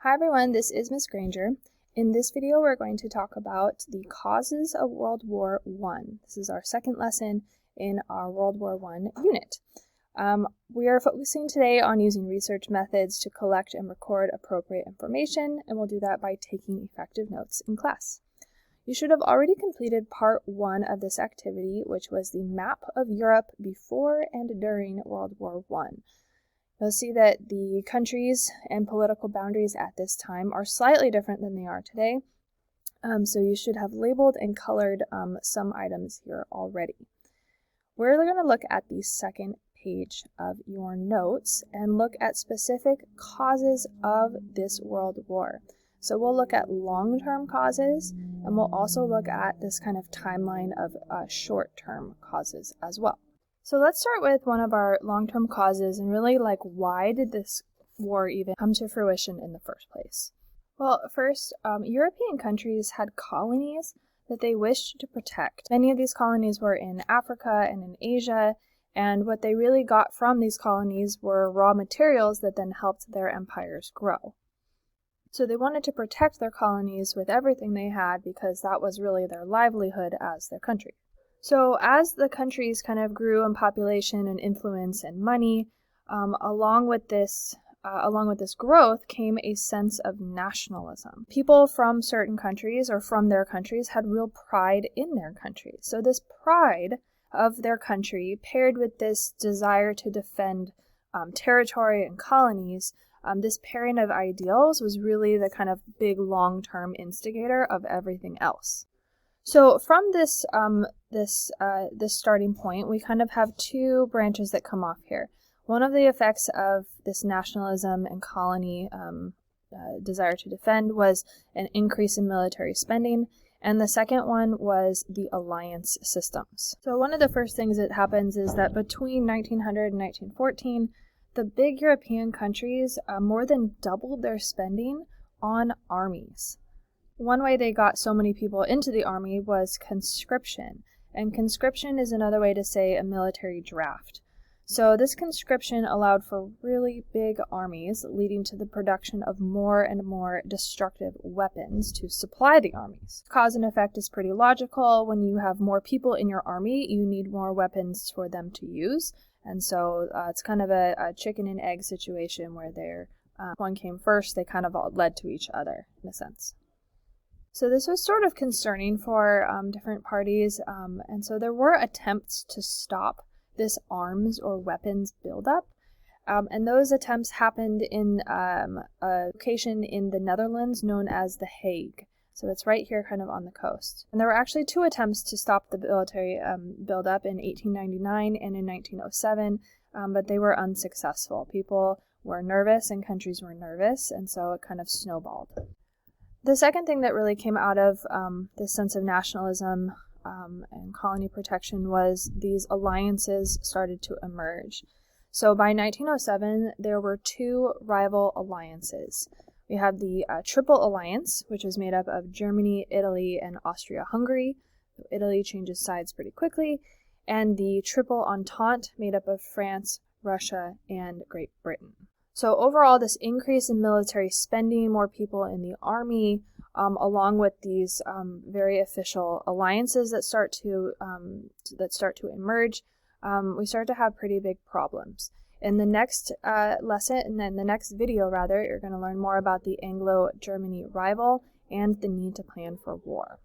Hi everyone, this is Miss Granger. In this video we're going to talk about the causes of World War I. This is our second lesson in our World War I unit. We are focusing today on using research methods to collect and record appropriate information, and we'll do that by taking effective notes in class. You should have already completed part 1 of this activity, which was the map of Europe before and during World War I. You'll see that the countries and political boundaries at this time are slightly different than they are today, so you should have labeled and colored some items here already. We're going to look at the second page of your notes and look at specific causes of this World War. So we'll look at long-term causes, and we'll also look at this kind of timeline of short-term causes as well. So let's start with one of our long-term causes and really why did this war even come to fruition in the first place? Well, first, European countries had colonies that they wished to protect. Many of these colonies were in Africa and in Asia, and what they really got from these colonies were raw materials that then helped their empires grow. So they wanted to protect their colonies with everything they had because that was really their livelihood as their country. So as the countries kind of grew in population and influence and money, along with this growth came a sense of nationalism. People from certain countries or from their countries had real pride in their country. So this pride of their country paired with this desire to defend territory and colonies, this pairing of ideals was really the kind of big long-term instigator of everything else. So from this starting point, we kind of have two branches that come off here. One of the effects of this nationalism and colony desire to defend was an increase in military spending, and the second one was the alliance systems. So one of the first things that happens is that between 1900 and 1914, the big European countries more than doubled their spending on armies. One way they got so many people into the army was conscription, and conscription is another way to say a military draft. So this conscription allowed for really big armies, leading to the production of more and more destructive weapons to supply the armies. Cause and effect is pretty logical. When you have more people in your army, you need more weapons for them to use, and so it's kind of a chicken and egg situation where one came first, they kind of all led to each other, in a sense. So this was sort of concerning for different parties, and so there were attempts to stop this arms or weapons buildup, and those attempts happened in a location in the Netherlands known as the Hague. So it's right here kind of on the coast. And there were actually two attempts to stop the military buildup in 1899 and in 1907, but they were unsuccessful. People were nervous and countries were nervous, and so it kind of snowballed. The second thing that really came out of this sense of nationalism and colony protection was these alliances started to emerge. So by 1907, there were two rival alliances. We have the Triple Alliance, which was made up of Germany, Italy, and Austria-Hungary. Italy changes sides pretty quickly. And the Triple Entente, made up of France, Russia, and Great Britain. So overall, this increase in military spending, more people in the army, along with these very official alliances that start to emerge, we start to have pretty big problems. In the next lesson, and then the next video rather, you're going to learn more about the Anglo-Germany rival and the need to plan for war.